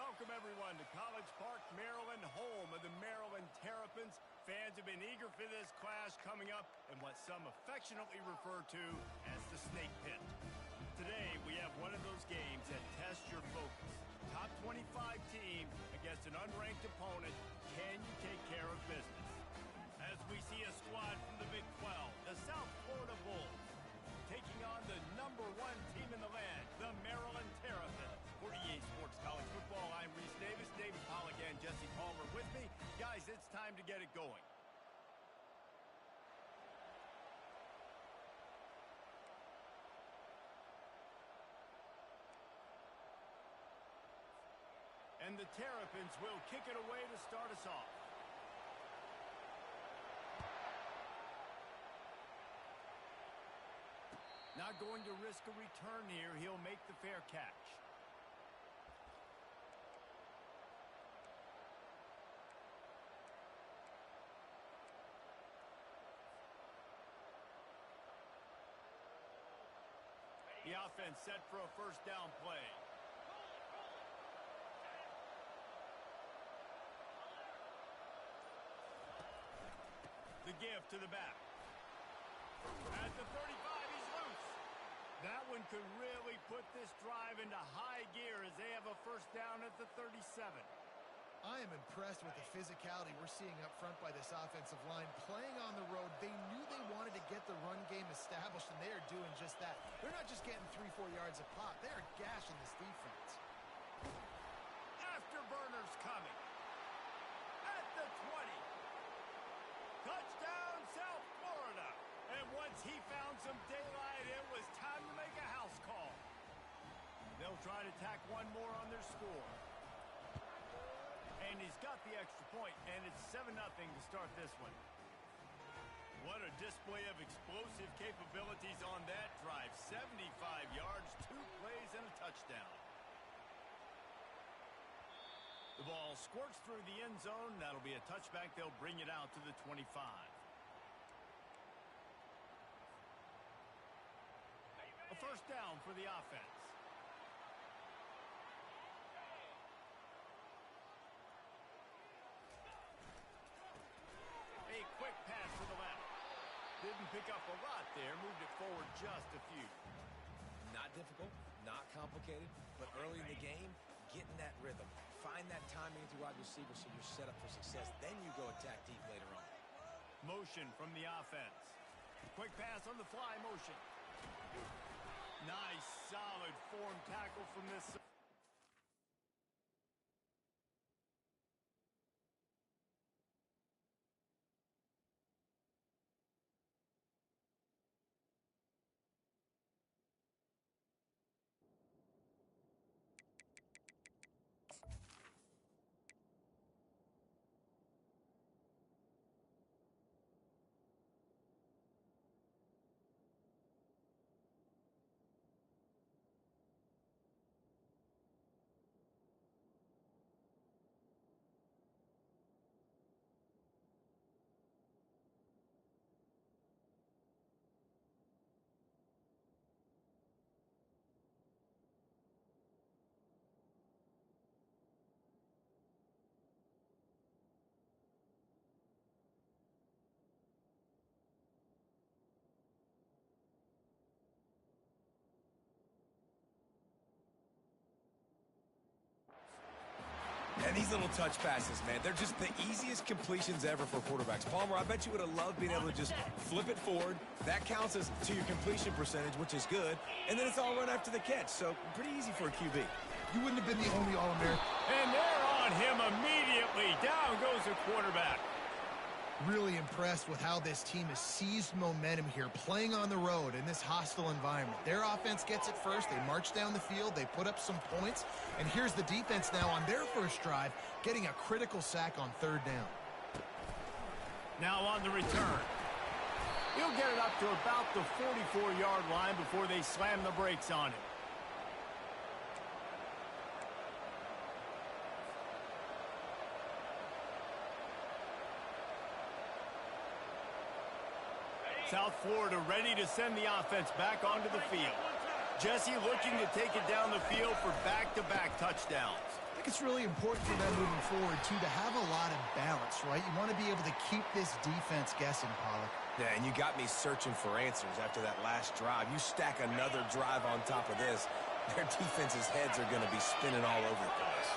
Welcome, everyone, to College Park, Maryland, home of the Maryland Terrapins. Fans have been eager for this clash coming up in what some affectionately refer to as the Snake Pit. Today, we have one of those games that tests your focus. Top 25 team against an unranked opponent. Can you take care of business? As we see a squad from the Big 12, the South Florida Bulls, taking on the #1 team in the land, the Maryland Terrapins. For EA Sports College Football, I'm Reese Davis, David Pollack, and Jesse Palmer with me. Guys, it's time to get it going. And the Terrapins will kick it away to start us off. Not going to risk a return here. He'll make the fair catch. The offense set for a first down play. The give to the back. At the 35, he's loose. That one could really put this drive into high gear as they have a first down at the 37. I am impressed with the physicality we're seeing up front by this offensive line. Playing on the road, they knew they wanted to get the run game established, and they are doing just that. They're not just getting 3-4 yards a pop. They are gashing this defense. Afterburners coming. At the 20. Touchdown, South Florida. And once he found some daylight, it was time to make a house call. They'll try to tack one more on their score. And he's got the extra point, and it's 7-0 to start this one. What a display of explosive capabilities on that drive. 75 yards, 2 plays, and a touchdown. The ball squirts through the end zone. That'll be a touchback. They'll bring it out to the 25. A first down for the offense. A quick pass to the left. Didn't pick up a lot there. Moved it forward just a few. Not difficult, not complicated, but early in the game, get in that rhythm. Find that timing into wide receiver so you're set up for success. Then you go attack deep later on. Motion from the offense. Quick pass on the fly motion. Nice, solid form tackle from this. And these little touch passes, man, they're just the easiest completions ever for quarterbacks. Palmer, I bet you would have loved being able to just flip it forward. That counts as to your completion percentage, which is good. And then it's all run after the catch, so pretty easy for a QB. You wouldn't have been the only All-American. And they're on him immediately. Down goes the quarterback. Really impressed with how this team has seized momentum here, playing on the road in this hostile environment. Their offense gets it first. They march down the field. They put up some points. And here's the defense now on their first drive, getting a critical sack on 3rd down. Now on the return. He'll get it up to about the 44-yard line before they slam the brakes on him. South Florida ready to send the offense back onto the field. Jesse looking to take it down the field for back-to-back touchdowns. The think it's really important for them moving forward, too, to have a lot of balance, right? You want to be able to keep this defense guessing, Pollock. Yeah, and you got me searching for answers after that last drive. You stack another drive on top of this, their defense's heads are going to be spinning all over the place.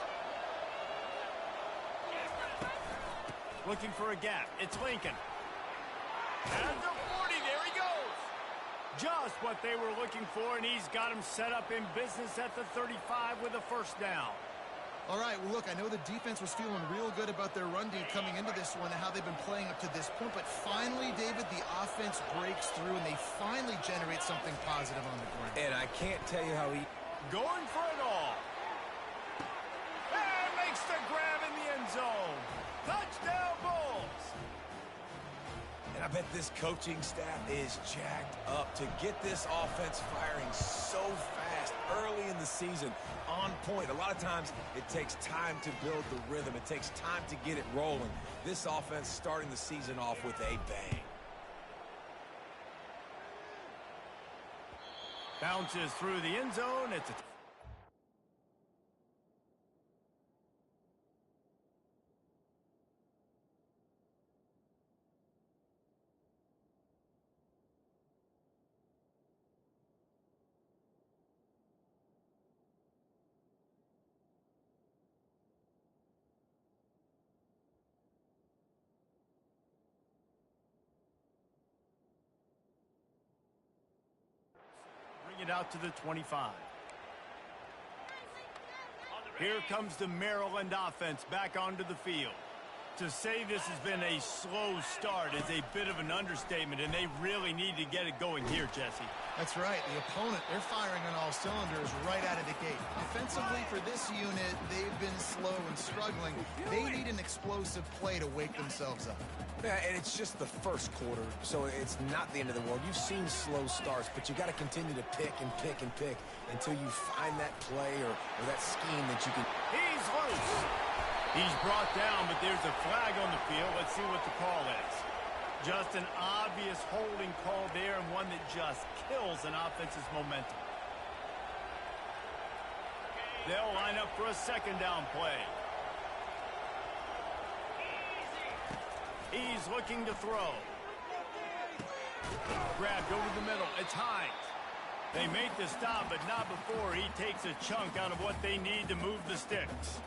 Looking for a gap. It's Lincoln. And the 40, there he goes. Just what they were looking for, and he's got him set up in business at the 35 with a first down. All right, well, look, I know the defense was feeling real good about their run D coming into this one and how they've been playing up to this point, but finally, David, the offense breaks through, and they finally generate something positive on the ground. And I can't tell you how he... Going for it all. And makes the grab in the end zone. Touchdown, Bulls. And I bet this coaching staff is jacked up to get this offense firing so fast early in the season, on point. A lot of times it takes time to build the rhythm. It takes time to get it rolling. This offense starting the season off with a bang. Bounces through the end zone. It's a... it out to the 25. Here comes the Maryland offense back onto the field. To say this has been a slow start is a bit of an understatement, and they really need to get it going here, Jesse. That's right. The opponent, they're firing on all cylinders right out of the gate. Defensively for this unit, they've been slow and struggling. They need an explosive play to wake themselves up. Yeah, and it's just the first quarter, so it's not the end of the world. You've seen slow starts, but you got to continue to pick and pick and pick until you find that play or that scheme that you can... He's loose. He's brought down, but there's a flag on the field. Let's see what the call is. Just an obvious holding call there, and one that just kills an offense's momentum. They'll line up for a second down play. He's looking to throw. Grabbed over the middle. It's Hines. They make the stop, but not before he takes a chunk out of what they need to move the sticks.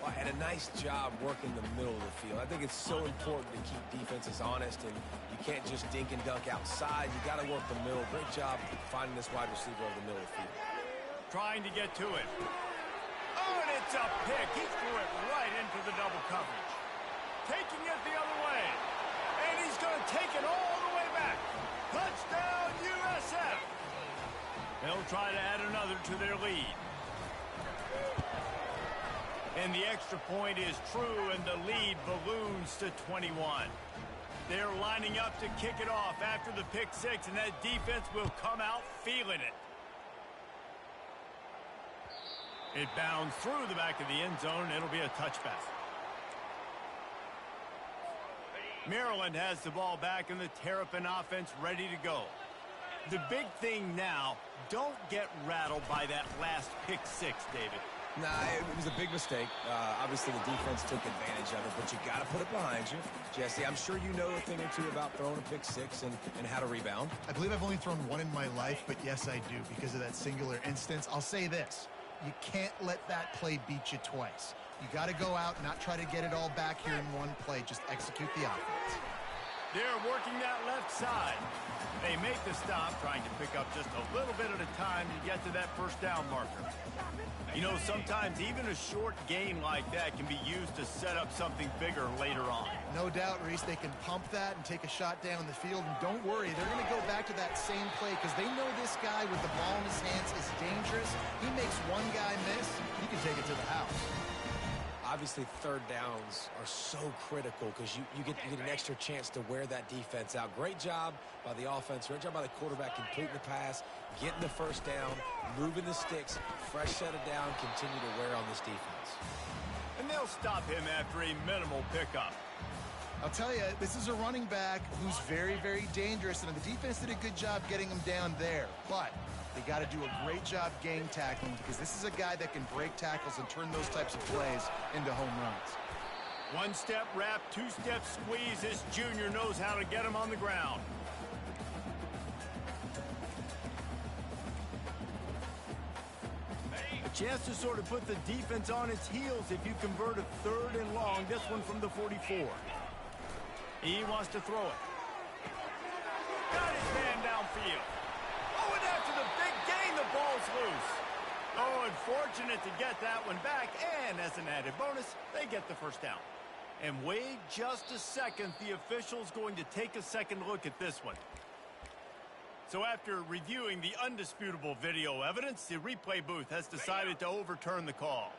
Well, and a nice job working the middle of the field. I think it's so important to keep defenses honest, and you can't just dink and dunk outside. You got to work the middle. Great job finding this wide receiver over the middle of the field. Trying to get to it. Oh, and it's a pick. He threw it right into the double coverage. Taking it the other way. And he's going to take it all the way back. Touchdown, USF. They'll try to add another to their lead. And the extra point is true, and the lead balloons to 21. They're lining up to kick it off after the pick six, and that defense will come out feeling it. It bounds through the back of the end zone. It'll be a touchback. Maryland has the ball back, and the Terrapin offense ready to go. The big thing now, don't get rattled by that last pick six, David. Nah, it was a big mistake. Obviously, the defense took advantage of it, but you got to put it behind you. Jesse, I'm sure you know a thing or two about throwing a pick six and how to rebound. I believe I've only thrown one in my life, but yes, I do because of that singular instance. I'll say this. You can't let that play beat you twice. You got to go out and not try to get it all back here in one play. Just execute the offense. They're working that left side. They make the stop, trying to pick up just a little bit at a time to get to that first down marker. You know, sometimes even a short gain like that can be used to set up something bigger later on. No doubt, Reese, they can pump that and take a shot down the field. And don't worry, they're going to go back to that same play because they know this guy with the ball in his hands is dangerous. He makes one guy miss, he can take it to the house. Obviously, third downs are so critical because you get an extra chance to wear that defense out. Great job by the offense. Great job by the quarterback completing the pass, getting the first down, moving the sticks, fresh set of down, continue to wear on this defense. And they'll stop him after a minimal pickup. I'll tell you, this is a running back who's very, very dangerous, and the defense did a good job getting him down there. But They got to do a great job game tackling because this is a guy that can break tackles and turn those types of plays into home runs. One-step wrap, two-step squeeze. This junior knows how to get him on the ground. A chance to sort of put the defense on its heels if you convert a 3rd and long. This one from the 44. He wants to throw it. Got his man downfield. Oh, and after the big gain, the ball's loose. Oh, unfortunate to get that one back. And as an added bonus, they get the first down. And wait just a second, the official's going to take a second look at this one. So after reviewing the undisputable video evidence, the replay booth has decided to overturn the call.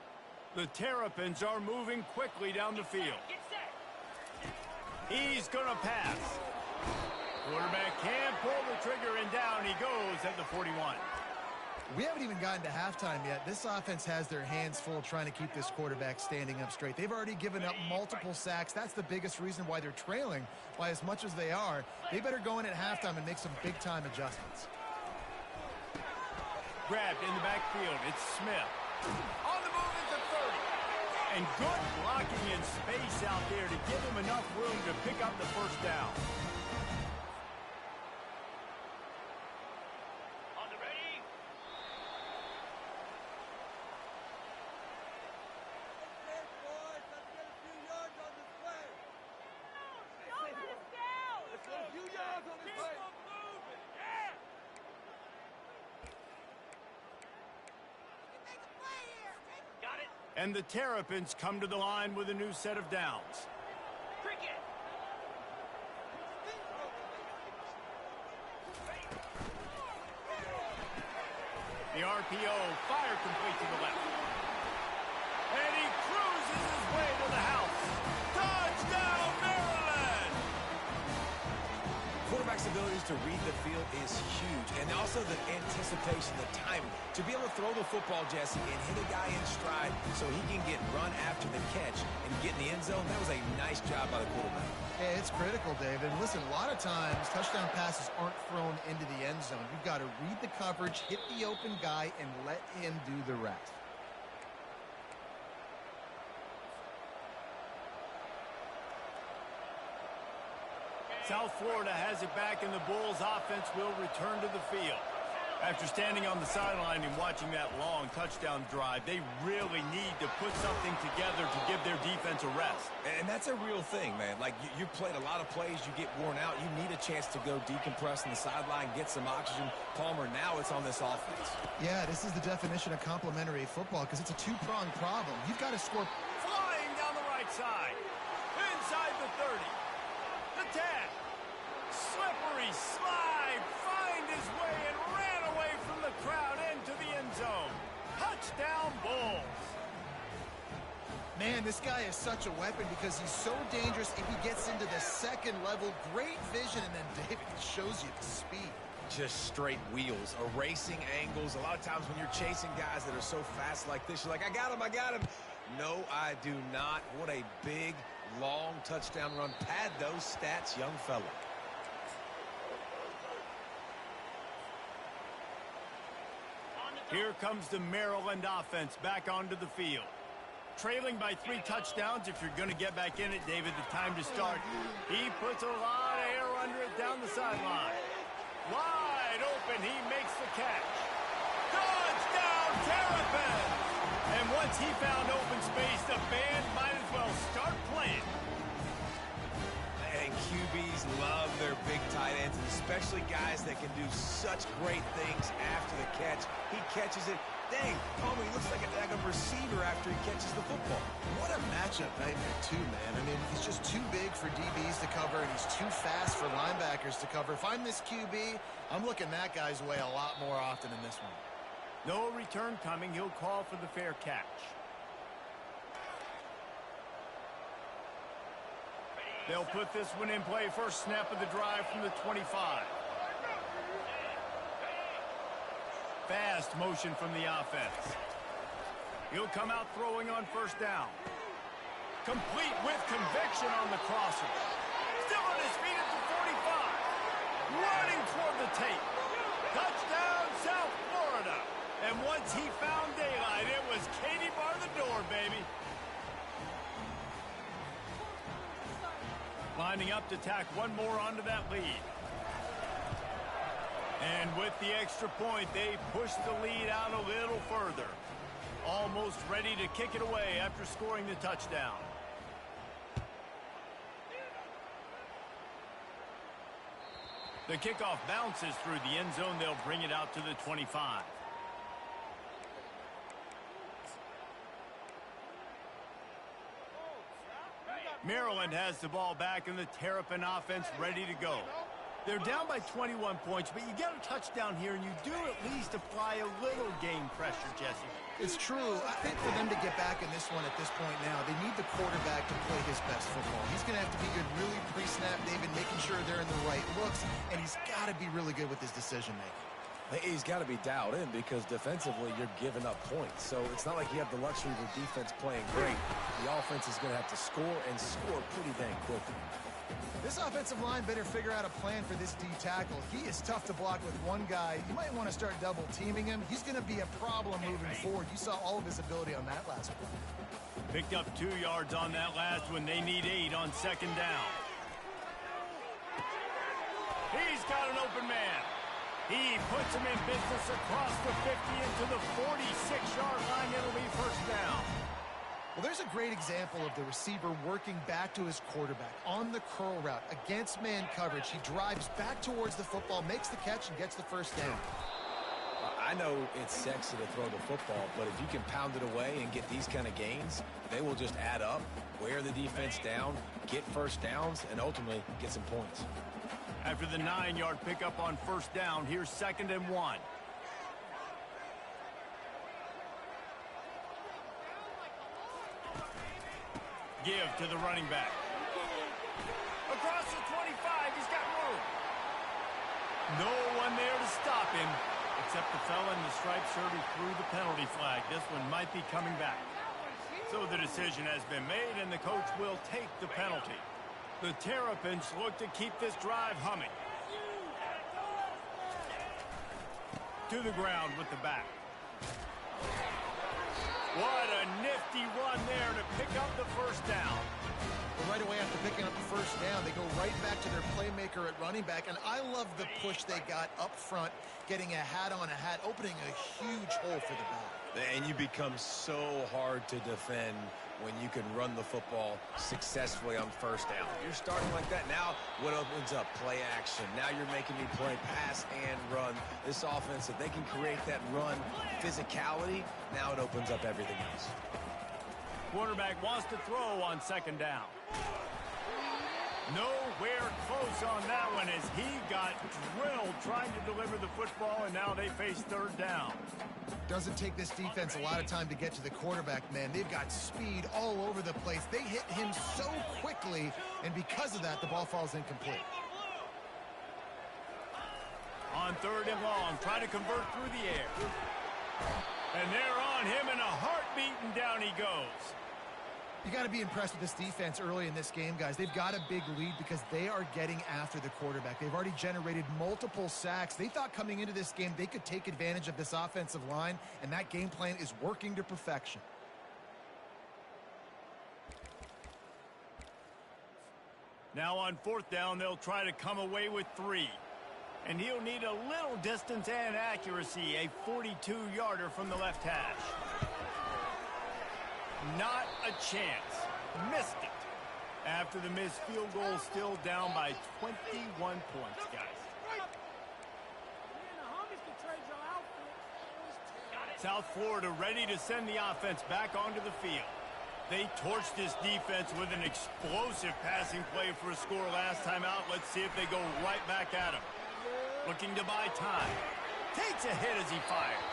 The Terrapins are moving quickly down the field. He's going to pass. Quarterback can't pull the trigger, and down he goes at the 41. We haven't even gotten to halftime yet. This offense has their hands full trying to keep this quarterback standing up straight. They've already given up multiple sacks. That's the biggest reason why they're trailing by as much as they are. They better go in at halftime and make some big-time adjustments. Grabbed in the backfield. It's Smith. On the move at the 30. And good blocking in space out there to give him enough room to pick up the first down. And the Terrapins come to the line with a new set of downs. The RPO, fire complete to the left. And he cruises his way to the house. Touchdown, Maryland! Quarterback's abilities to read the field is huge, and also the anticipation, the timing. To be able to throw the football, Jesse, and hit a guy in stride so he can get run after the catch and get in the end zone, that was a nice job by the quarterback. Yeah, it's critical, David. Listen, a lot of times, touchdown passes aren't thrown into the end zone. You've got to read the coverage, hit the open guy, and let him do the rest. South Florida has it back, and the Bulls offense will return to the field. After standing on the sideline and watching that long touchdown drive, they really need to put something together to give their defense a rest. And that's a real thing, man. Like, you played a lot of plays, you get worn out, you need a chance to go decompress on the sideline, get some oxygen. Palmer, now it's on this offense. Yeah, this is the definition of complementary football because it's a two-pronged problem. You've got to score. Flying down the right side. Inside the 30. The 10. Slippery slide. Find his way and ran away from the crowd into the end zone. Touchdown, Bulls. Man, this guy is such a weapon because he's so dangerous if he gets into the second level. Great vision, and then David shows you the speed. Just straight wheels, erasing angles. A lot of times when you're chasing guys that are so fast like this, you're like, I got him. No, I do not. What a big, long touchdown run. Pad those stats, young fella. Here comes the Maryland offense back onto the field. Trailing by 3 touchdowns. If you're going to get back in it, David, the time to start. He puts a lot of air under it down the sideline. Wide open, he makes the catch. Touchdown, Terrapins! And once he found open space, the band might as well start playing. And QBs love their big tight ends, and especially guys that can do such great things after the catch. He catches it. Dang, Palmer, he looks like a daggum receiver after he catches the football. What a matchup nightmare, too, man. I mean, he's just too big for DBs to cover, and he's too fast for linebackers to cover. If I'm this QB, I'm looking that guy's way a lot more often than this one. No return coming. He'll call for the fair catch. They'll put this one in play. First snap of the drive from the 25. Fast motion from the offense. He'll come out throwing on first down. Complete with conviction on the crosser. Still on his feet at the 45. Running toward the tape. Touchdown, South he found daylight. It was Katie bar the door, baby. Lining up to tack one more onto that lead. And with the extra point, they push the lead out a little further. Almost ready to kick it away after scoring the touchdown. The kickoff bounces through the end zone. They'll bring it out to the 25. Maryland has the ball back and the Terrapin offense ready to go. They're down by 21 points, but you get a touchdown here, and you do at least apply a little game pressure, Jesse. It's true. I think for them to get back in this one at this point now, they need the quarterback to play his best football. He's going to have to be good really pre-snap, David, making sure they're in the right looks, and he's got to be really good with his decision-making. He's got to be dialed in because defensively you're giving up points. So it's not like you have the luxury of the defense playing great. The offense is going to have to score and score pretty dang quickly. This offensive line better figure out a plan for this D tackle. He is tough to block with one guy. You might want to start double teaming him. He's going to be a problem moving forward. You saw all of his ability on that last one. Picked up 2 yards on that last one. They need 8 on second down. He's got an open man. He puts him in business across the 50 into the 46-yard line. It'll be first down. Well, there's a great example of the receiver working back to his quarterback on the curl route against man coverage. He drives back towards the football, makes the catch, and gets the first down. I know it's sexy to throw the football, but if you can pound it away and get these kind of gains, they will just add up, wear the defense down, get first downs, and ultimately get some points. After the 9-yard pickup on first down, here's 2nd and 1. Give to the running back. Across the 25, he's got room. No one there to stop him, except the fella in the striped shirt who threw the penalty flag. This one might be coming back. So the decision has been made, and the coach will take the penalty. The Terrapins look to keep this drive humming. To the ground with the back. What a nifty run there to pick up the first down. Well, right away after picking up the first down, they go right back to their playmaker at running back. And I love the push they got up front, getting a hat on a hat, opening a huge hole for the back. And you become so hard to defend when you can run the football successfully on first down. You're starting like that. Now what opens up? Play action. Now you're making me play pass and run. This offense, if they can create that run physicality, now it opens up everything else. Quarterback wants to throw on second down. Nowhere close on that one as he got drilled trying to deliver the football, and now they face third down. Doesn't take this defense a lot of time to get to the quarterback, man. They've got speed all over the place. They hit him so quickly, and because of that, the ball falls incomplete. On 3rd and long, trying to convert through the air. And they're on him in a heartbeat, and down he goes. You got to be impressed with this defense early in this game, guys. They've got a big lead because they are getting after the quarterback. They've already generated multiple sacks. They thought coming into this game they could take advantage of this offensive line, and that game plan is working to perfection. Now on 4th down, they'll try to come away with 3. And he'll need a little distance and accuracy, a 42-yarder from the left hash. Not a chance. Missed it. After the missed field goal, still down by 21 points, guys. South Florida ready to send the offense back onto the field. They torched this defense with an explosive passing play for a score last time out. Let's see if they go right back at him. Looking to buy time. Takes a hit as he fires.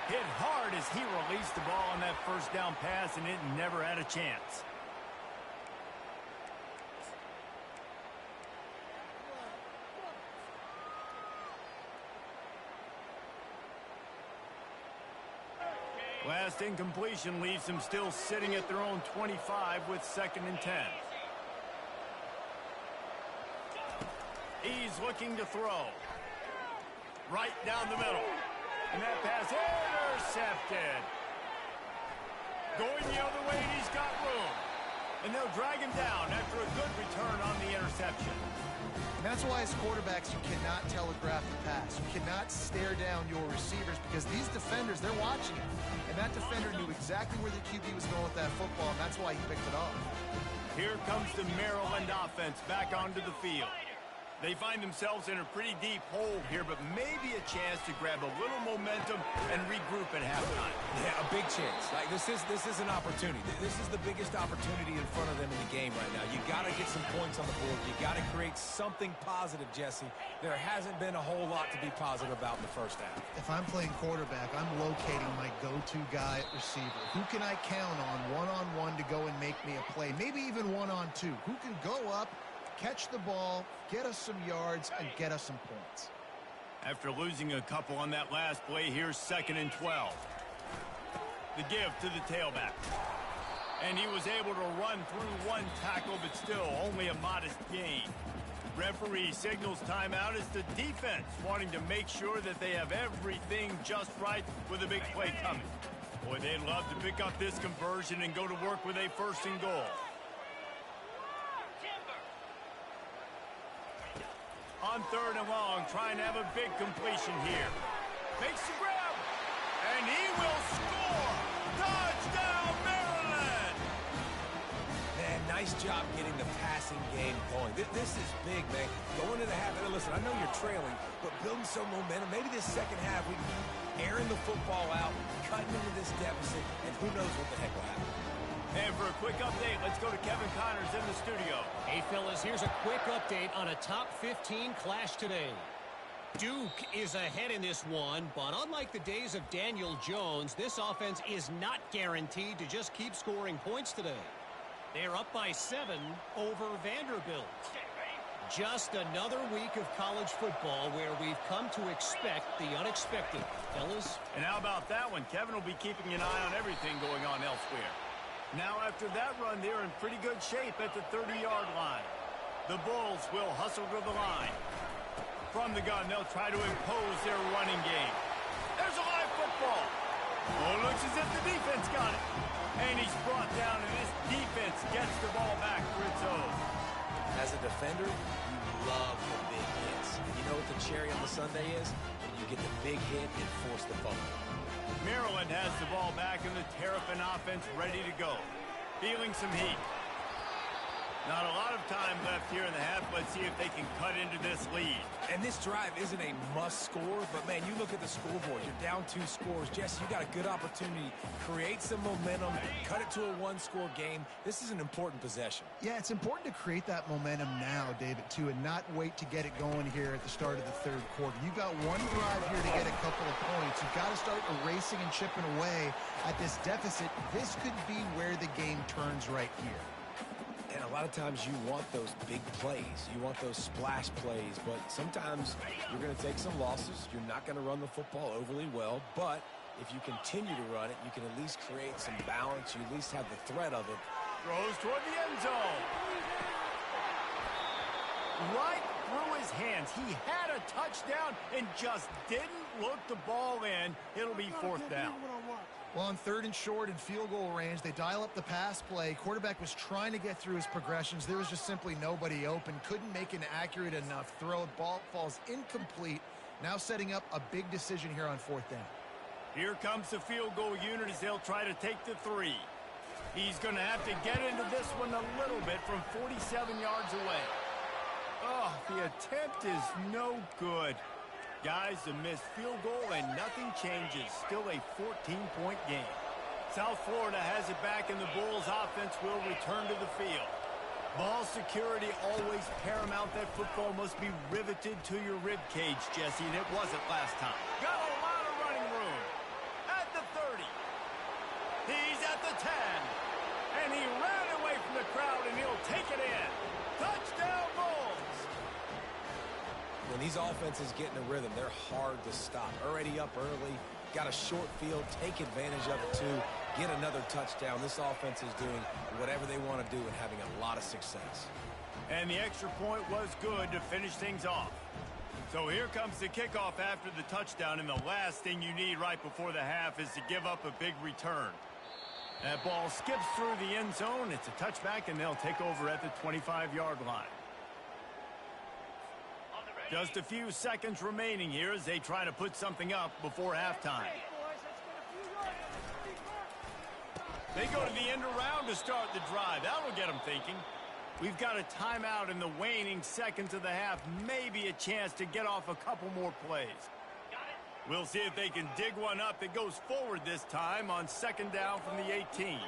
Hit hard as he released the ball on that first down pass, and it never had a chance. Last incompletion leaves them still sitting at their own 25 with 2nd and 10. He's looking to throw. Right down the middle. And that pass intercepted. Going the other way, and he's got room. And they'll drag him down after a good return on the interception. And that's why as quarterbacks you cannot telegraph the pass. You cannot stare down your receivers because these defenders, they're watching it. And that defender knew exactly where the QB was going with that football, and that's why he picked it off. Here comes the Maryland offense back onto the field. They find themselves in a pretty deep hole here, but maybe a chance to grab a little momentum and regroup at halftime. Yeah, a big chance. Like this is an opportunity. This is the biggest opportunity in front of them in the game right now. You got to get some points on the board. You got to create something positive, Jesse. There hasn't been a whole lot to be positive about in the first half. If I'm playing quarterback, I'm locating my go-to guy at receiver. Who can I count on one-on-one to go and make me a play? Maybe even one-on-two. Who can go up, catch the ball, get us some yards, and get us some points. After losing a couple on that last play, here's 2nd and 12. The give to the tailback. And he was able to run through one tackle, but still only a modest gain. Referee signals timeout as the defense wanting to make sure that they have everything just right with a big play coming. Boy, they'd love to pick up this conversion and go to work with a 1st and goal. On 3rd and long, trying to have a big completion here. Makes the grab, and he will score! Touchdown, Maryland! Man, nice job getting the passing game going. This is big, man. Going into the half, and listen, I know you're trailing, but building some momentum. Maybe this second half, we can keep airing the football out, cutting into this deficit, and who knows what the heck will happen. And for a quick update, let's go to Kevin Connors in the studio. Hey, fellas, here's a quick update on a top 15 clash today. Duke is ahead in this one, but unlike the days of Daniel Jones, this offense is not guaranteed to just keep scoring points today. They're up by 7 over Vanderbilt. Just another week of college football where we've come to expect the unexpected, fellas. And how about that one? Kevin will be keeping an eye on everything going on elsewhere. Now, after that run, they're in pretty good shape at the 30-yard line. The Bulls will hustle to the line. From the gun, they'll try to impose their running game. There's a live football. Oh, looks as if the defense got it. And he's brought down, and this defense gets the ball back for its own. As a defender, you love the big hits. You know what the cherry on the sundae is? When you get the big hit and force the fumble. Maryland has the ball back and the Terrapin offense ready to go. Feeling some heat. Not a lot of time left here in the half. Let's see if they can cut into this lead. And this drive isn't a must score, but man, you look at the scoreboard. You're down 2 scores. Jesse, you got a good opportunity. Create some momentum. Cut it to a 1-score game. This is an important possession. Yeah, it's important to create that momentum now, David, too, and not wait to get it going here at the start of the 3rd quarter. You've got one drive here to get a couple of points. You've got to start erasing and chipping away at this deficit. This could be where the game turns right here. And a lot of times you want those big plays. You want those splash plays, but sometimes you're going to take some losses. You're not going to run the football overly well, but if you continue to run it, you can at least create some balance. You at least have the threat of it. Throws toward the end zone. Right through his hands. He had a touchdown and just didn't look the ball in. It'll be 4th down. Well, on 3rd and short and field goal range, they dial up the pass play. Quarterback was trying to get through his progressions. There was just simply nobody open. Couldn't make an accurate enough throw. Ball falls incomplete. Now setting up a big decision here on 4th down. Here comes the field goal unit as they'll try to take the 3. He's going to have to get into this one a little bit from 47 yards away. Oh, the attempt is no good. Guys, a missed field goal and nothing changes. Still a 14-point game. South Florida has it back and the Bulls offense will return to the field. Ball security always paramount. That football must be riveted to your rib cage, Jesse, and it wasn't last time. Got a lot of running room. At the 30. He's at the 10. And he ran away from the crowd and he'll take it in. Touchdown Bulls. When these offenses get in a rhythm, they're hard to stop. Already up early, got a short field, take advantage of it too, get another touchdown. This offense is doing whatever they want to do and having a lot of success. And the extra point was good to finish things off. So here comes the kickoff after the touchdown, and the last thing you need right before the half is to give up a big return. That ball skips through the end zone. It's a touchback, and they'll take over at the 25-yard line. Just a few seconds remaining here as they try to put something up before halftime. They go to the end around to start the drive. That'll get them thinking. We've got a timeout in the waning seconds of the half. Maybe a chance to get off a couple more plays. We'll see if they can dig one up that goes forward this time on second down from the 18.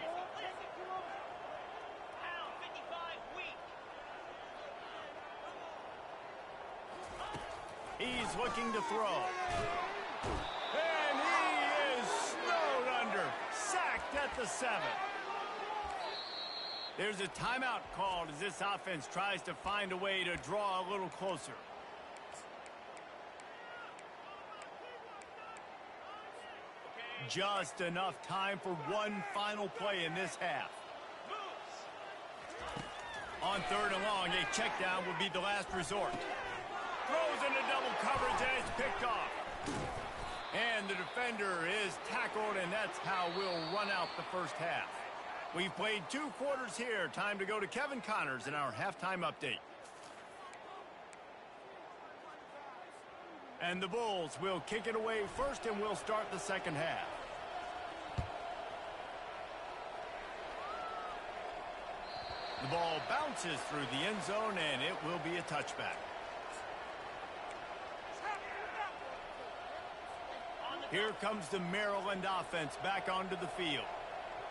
He's looking to throw. And he is snowed under. Sacked at the 7. There's a timeout called as this offense tries to find a way to draw a little closer. Just enough time for one final play in this half. On third and long, a check down will be the last resort. Throws into double coverage and it's picked off. And the defender is tackled, and that's how we'll run out the first half. We've played 2 quarters here. Time to go to Kevin Connors in our halftime update. And the Bulls will kick it away first, and we'll start the second half. The ball bounces through the end zone, and it will be a touchback. Here comes the Maryland offense back onto the field.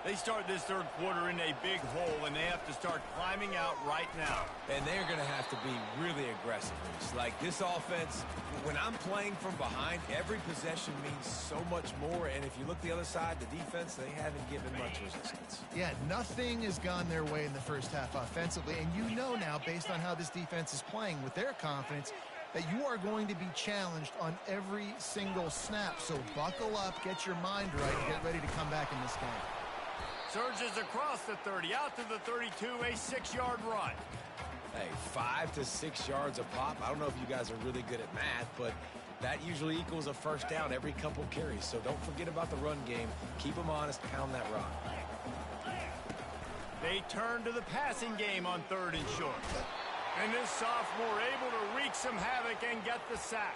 They start this third quarter in a big hole, and they have to start climbing out right now. And they're going to have to be really aggressive. Like this offense, when I'm playing from behind, every possession means so much more. And if you look the other side, the defense, they haven't given much resistance. Yeah, nothing has gone their way in the first half offensively. And you know now, based on how this defense is playing with their confidence, that you are going to be challenged on every single snap. So buckle up, get your mind right, and get ready to come back in this game. Surges across the 30, out to the 32, a 6-yard run. Hey, 5 to 6 yards a pop. I don't know if you guys are really good at math, but that usually equals a first down every couple carries. So don't forget about the run game. Keep them honest, pound that rock. They turn to the passing game on third and short. And this sophomore able to wreak some havoc and get the sack.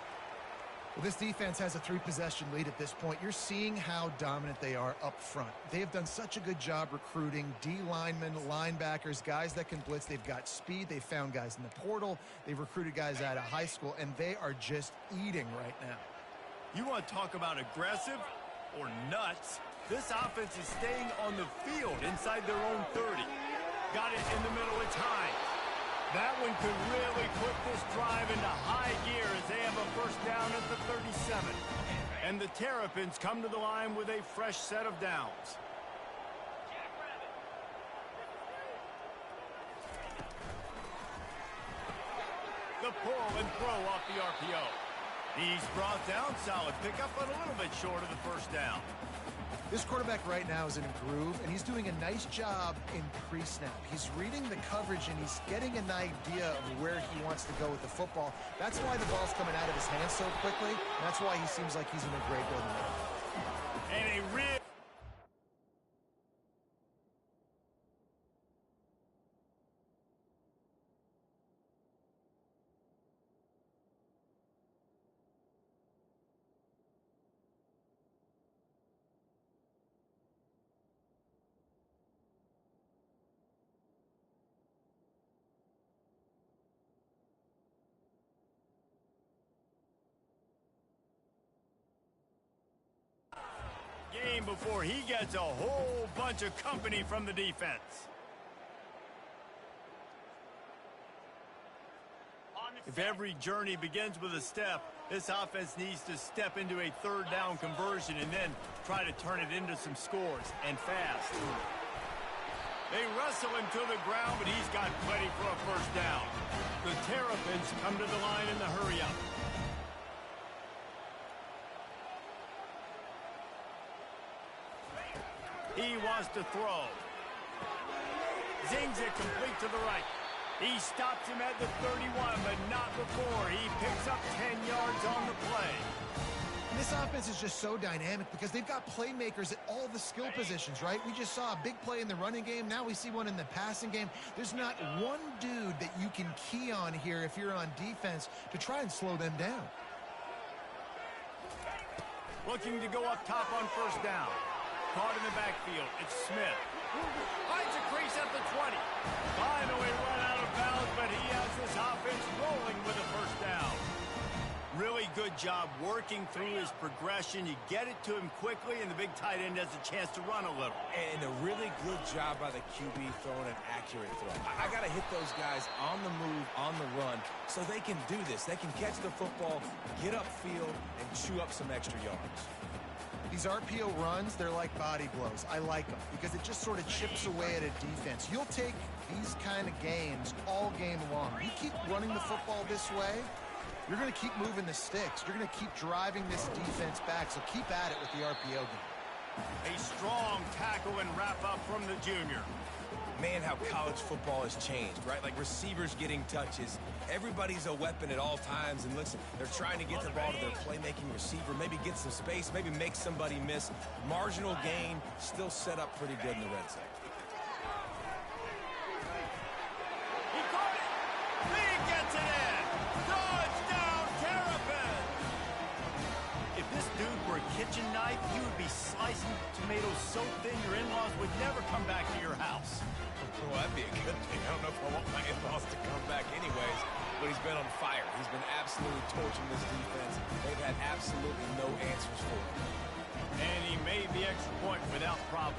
Well, this defense has a 3-possession lead at this point. You're seeing how dominant they are up front. They have done such a good job recruiting D linemen, linebackers, guys that can blitz. They've got speed. They've found guys in the portal. They've recruited guys out of high school, and they are just eating right now. You want to talk about aggressive or nuts? This offense is staying on the field inside their own 30. Got it in the middle of time. That one could really put this drive into high gear as they have a first down at the 37. And the Terrapins come to the line with a fresh set of downs. The pull and throw off the RPO. He's brought down, solid pickup, but a little bit short of the first down. This quarterback right now is in a groove, and he's doing a nice job in pre-snap. He's reading the coverage, and he's getting an idea of where he wants to go with the football. That's why the ball's coming out of his hands so quickly, and that's why he seems like he's in a great building. And a real... game before he gets a whole bunch of company from the defense. If every journey begins with a step, this offense needs to step into a third down conversion and then try to turn it into some scores, and fast. They wrestle him to the ground, but he's got plenty for a first down. The Terrapins come to the line in the hurry-up. He wants to throw. Zings it complete to the right. He stops him at the 31, but not before. He picks up 10 yards on the play. This offense is just so dynamic because they've got playmakers at all the skill positions, right? We just saw a big play in the running game. Now we see one in the passing game. There's not one dude that you can key on here if you're on defense to try and slow them down. Looking to go up top on first down. Caught in the backfield. It's Smith. Finds a crease at the 20. Finally run out of bounds, but he has this offense rolling with a first down. Really good job working through his progression. You get it to him quickly, and the big tight end has a chance to run a little. And a really good job by the QB throwing an accurate throw. I got to hit those guys on the move, on the run, so they can do this. They can catch the football, get upfield, and chew up some extra yards. These RPO runs, they're like body blows. I like them because it just sort of chips away at a defense. You'll take these kind of games all game long. You keep running the football this way, you're going to keep moving the sticks. You're going to keep driving this defense back, so keep at it with the RPO game. A strong tackle and wrap-up from the junior. Man, how college football has changed, right? Like receivers getting touches. Everybody's a weapon at all times. And listen, they're trying to get the ball to their playmaking receiver, maybe get some space, maybe make somebody miss. Marginal gain, still set up pretty good in the red zone. He caught it. Lee gets it in. Touchdown, Terrapins. If this dude were a kitchen knife, he would be slicing tomatoes so thin your in-laws would never come back to your house. Well, that'd be a good thing. I don't know if I want my in-laws to come back anyways, but he's been on fire. He's been absolutely torching this defense. They've had absolutely no answers for him. And he made the extra point without problem.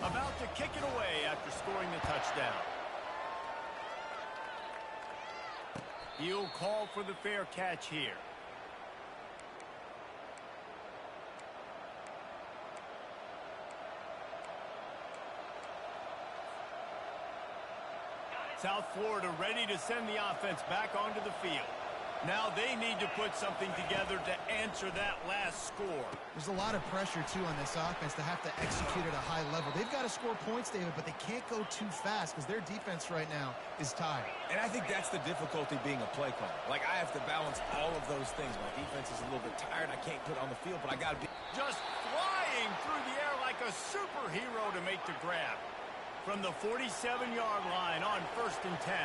About to kick it away after scoring the touchdown. He'll call for the fair catch here. South Florida ready to send the offense back onto the field. Now they need to put something together to answer that last score. There's a lot of pressure, too, on this offense to have to execute at a high level. They've got to score points, David, but they can't go too fast because their defense right now is tired. And I think that's the difficulty being a play caller. Like, I have to balance all of those things. My defense is a little bit tired. I can't put it on the field, but I got to be... Just flying through the air like a superhero to make the grab. From the 47-yard line on 1st and 10.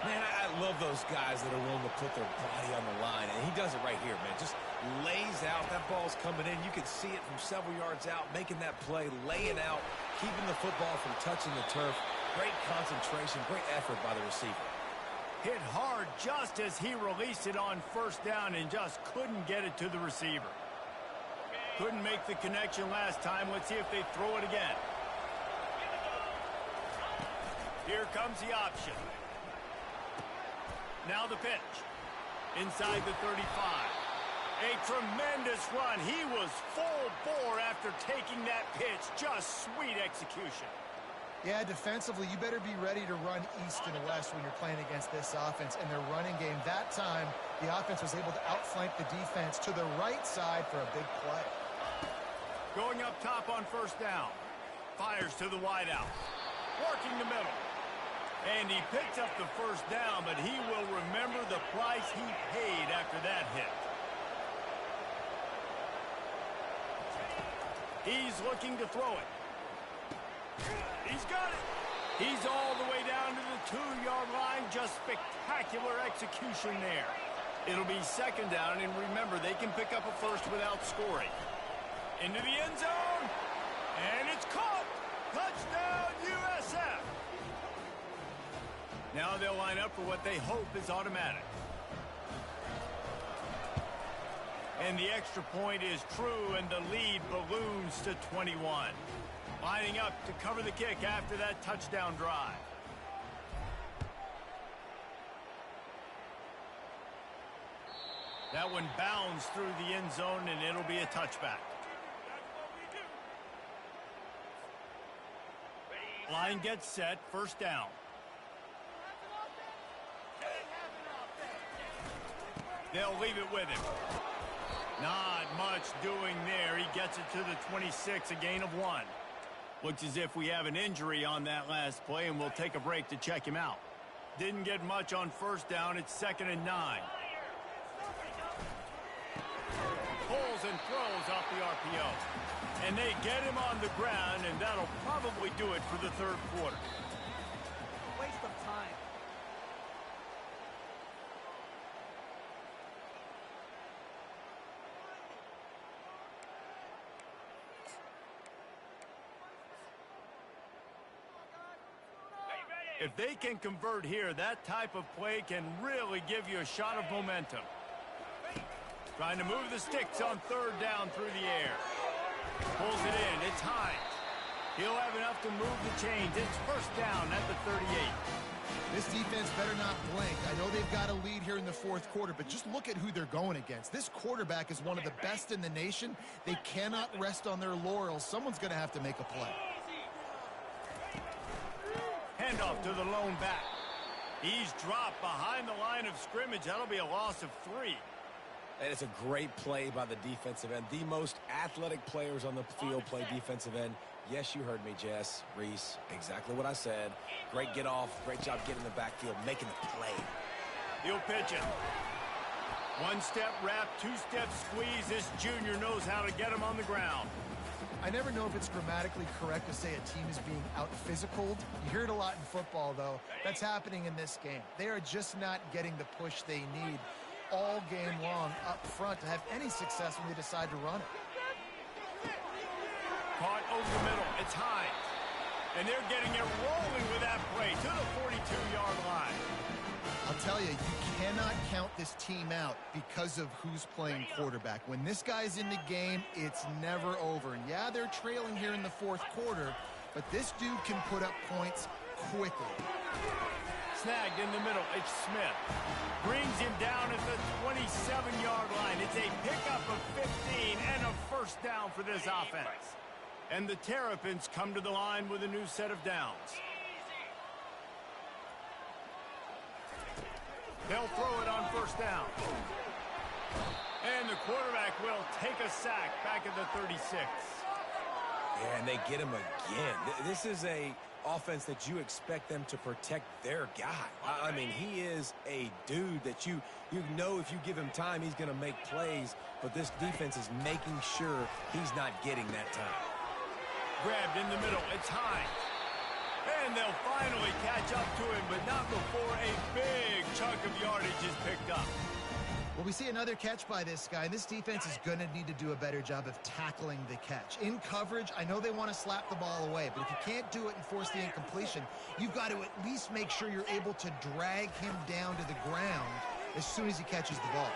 Man, I love those guys that are willing to put their body on the line, and he does it right here, man. Just lays out. That ball's coming in. You can see it from several yards out, making that play, laying out, keeping the football from touching the turf. Great concentration, great effort by the receiver. Hit hard just as he released it on 1st down and just couldn't get it to the receiver. Couldn't make the connection last time. Let's see if they throw it again. Here comes the option. Now the pitch. Inside the 35. A tremendous run. He was full bore after taking that pitch. Just sweet execution. Yeah, defensively, you better be ready to run east and west when you're playing against this offense and their running game. That time, the offense was able to outflank the defense to the right side for a big play. Going up top on 1st down. Fires to the wideout. Working the middle. And he picks up the 1st down, but he will remember the price he paid after that hit. He's looking to throw it. He's got it. He's all the way down to the 2-yard line. Just spectacular execution there. It'll be 2nd down, and remember, they can pick up a first without scoring. Into the end zone, and it's caught. Touchdown, USF. Now they'll line up for what they hope is automatic. And the extra point is true, and the lead balloons to 21. Lining up to cover the kick after that touchdown drive. That one bounds through the end zone, and it'll be a touchback. Line gets set, 1st down. They'll leave it with him. Not much doing there. He gets it to the 26, a gain of 1. Looks as if we have an injury on that last play, and we'll take a break to check him out. Didn't get much on first down. It's 2nd and 9. Pulls and throws off the RPO. And they get him on the ground, and that'll probably do it for the third quarter. Waste of time. If they can convert here, that type of play can really give you a shot of momentum. Trying to move the sticks on 3rd down through the air. Pulls it in. It's Hines. He'll have enough to move the chains. It's 1st down at the 38. This defense better not blink. I know they've got a lead here in the 4th quarter, but just look at who they're going against. This quarterback is one of the best in the nation. They cannot rest on their laurels. Someone's going to have to make a play. Handoff to the lone back. He's dropped behind the line of scrimmage. That'll be a loss of 3. And it's a great play by the defensive end. The most athletic players on the field play defensive end. Yes, you heard me, Jess, Reese. Exactly what I said. Great get off. Great job getting in the backfield, making the play. He'll pitch it. 1-step wrap, 2-step squeeze. This junior knows how to get him on the ground. I never know if it's grammatically correct to say a team is being out-physicaled. You hear it a lot in football, though. That's happening in this game. They are just not getting the push they need all game long up front to have any success when they decide to run it. Caught over the middle. It's Hines. And they're getting it rolling with that play to the 42-yard line. I'll tell you, you cannot count this team out because of who's playing quarterback. When this guy's in the game, it's never over. And yeah, they're trailing here in the 4th quarter, but this dude can put up points quickly. Snagged in the middle. It's Smith. Brings him down at the 27-yard line. It's a pickup of 15 and a 1st down for this offense. And the Terrapins come to the line with a new set of downs. They'll throw it on 1st down. And the quarterback will take a sack back at the 36. Yeah, and they get him again. This is a offense that you expect them to protect their guy. I mean, he is a dude that you know if you give him time, he's going to make plays, but this defense is making sure he's not getting that time. Grabbed in the middle. It's Hines. And they'll finally catch up to him, but not before a big chunk of yardage is picked up. Well, we see another catch by this guy. This defense is going to need to do a better job of tackling the catch. In coverage, I know they want to slap the ball away, but if you can't do it and force the incompletion, you've got to at least make sure you're able to drag him down to the ground as soon as he catches the ball.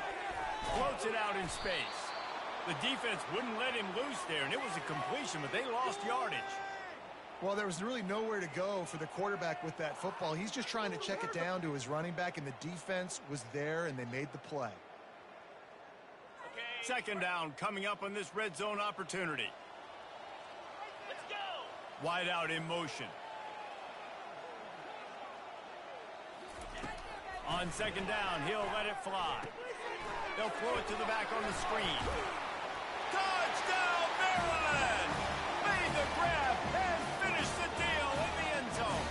Floats it out in space. The defense wouldn't let him loose there, and it was a completion, but they lost yardage. Well, there was really nowhere to go for the quarterback with that football. He's just trying to check it down to his running back, and the defense was there, and they made the play. 2nd down coming up on this red zone opportunity. Let's go. Wide out in motion. On 2nd down, he'll let it fly. They'll throw it to the back on the screen. Touchdown, Maryland! Made the grab and finished the deal in the end zone.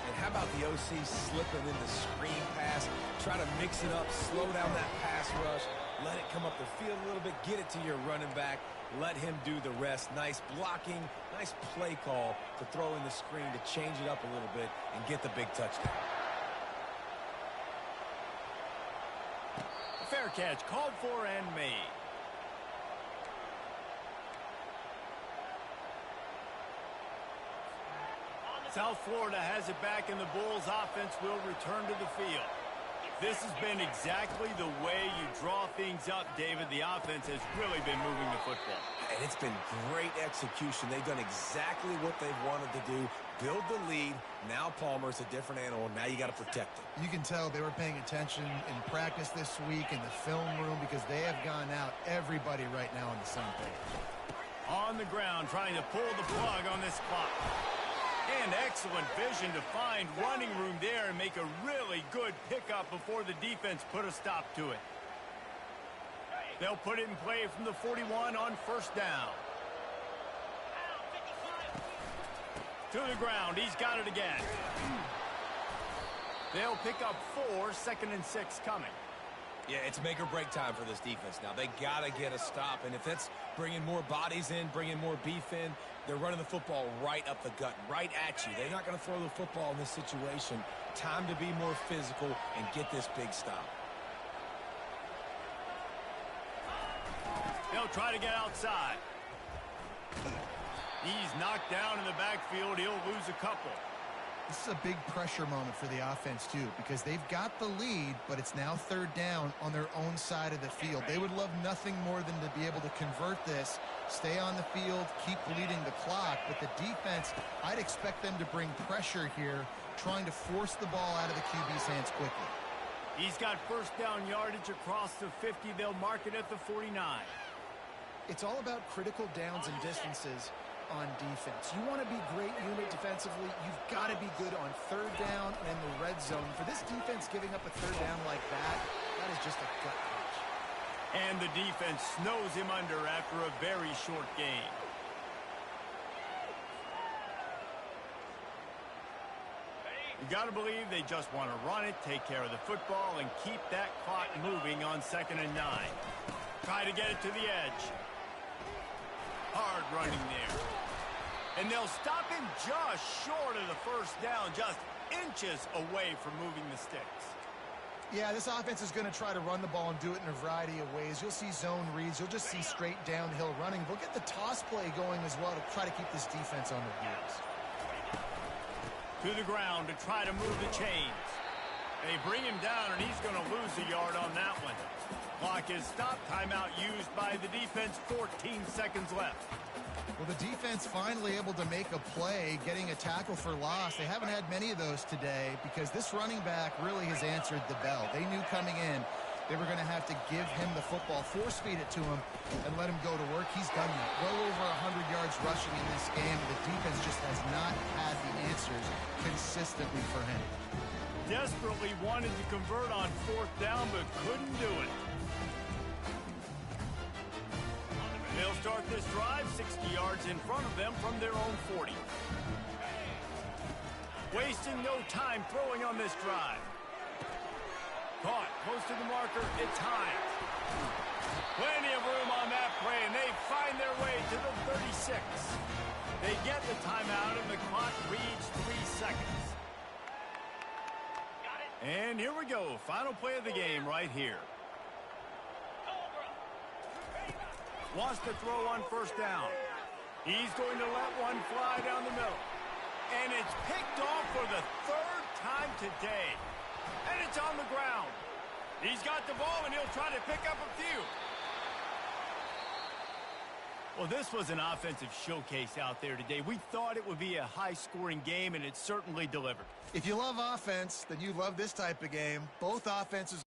And how about the OC slipping in the screen pass? Try to mix it up, slow down that pass rush, let it come up the field a little bit, get it to your running back, let him do the rest. Nice blocking, nice play call to throw in the screen to change it up a little bit and get the big touchdown. Fair catch, called for and made. South Florida has it back, and the Bulls offense will return to the field. This has been exactly the way you draw things up, David. The offense has really been moving the football. And it's been great execution. They've done exactly what they've wanted to do. Build the lead. Now Palmer's a different animal. Now you got to protect him. You can tell they were paying attention in practice this week in the film room because they have gone out, everybody right now on the same page. On the ground, trying to pull the plug on this clock. And excellent vision to find running room there and make a really good pickup before the defense put a stop to it. They'll put it in play from the 41 on 1st down. To the ground. He's got it again. They'll pick up 4, 2nd and 6 coming. Yeah, it's make or break time for this defense now. They got to get a stop, and if that's bringing more bodies in, bringing more beef in, they're running the football right up the gut, right at you. They're not going to throw the football in this situation. Time to be more physical and get this big stop. They'll try to get outside. He's knocked down in the backfield. He'll lose a couple. This is a big pressure moment for the offense, too, because they've got the lead, but it's now 3rd down on their own side of the field. They would love nothing more than to be able to convert this, stay on the field, keep bleeding the clock. But the defense, I'd expect them to bring pressure here, trying to force the ball out of the QB's hands quickly. He's got 1st down yardage across the 50. They'll mark it at the 49. It's all about critical downs and distances on defense. You want to be great unit defensively, you've got to be good on 3rd down and in the red zone. For this defense giving up a 3rd down like that is just a gut punch. And the defense snows him under after a very short game. You got to believe they just want to run it, take care of the football, and keep that clock moving on 2nd and 9. Try to get it to the edge. Hard running there. And they'll stop him just short of the 1st down, just inches away from moving the sticks. Yeah, this offense is going to try to run the ball and do it in a variety of ways. You'll see zone reads. You'll just see straight downhill running. They'll get the toss play going as well to try to keep this defense on their heels. To the ground to try to move the chains. They bring him down, and he's going to lose a yard on that one. Clock is stopped. Timeout used by the defense. 14 seconds left. Well, the defense finally able to make a play, getting a tackle for loss. They haven't had many of those today because this running back really has answered the bell. They knew coming in they were going to have to give him the football, force feed it to him, and let him go to work. He's done that. Well over 100 yards rushing in this game. The defense just has not had the answers consistently for him. Desperately wanted to convert on 4th down, but couldn't do it. They'll start this drive 60 yards in front of them from their own 40. Wasting no time throwing on this drive. Caught close to the marker. It's high. Plenty of room on that play, and they find their way to the 36. They get the timeout, and the clock reads 3 seconds. And here we go. Final play of the game right here. Wants to throw on 1st down. He's going to let one fly down the middle. And it's picked off for the 3rd time today. And it's on the ground. He's got the ball, and he'll try to pick up a few. Well, this was an offensive showcase out there today. We thought it would be a high-scoring game, and it certainly delivered. If you love offense, then you love this type of game. Both offenses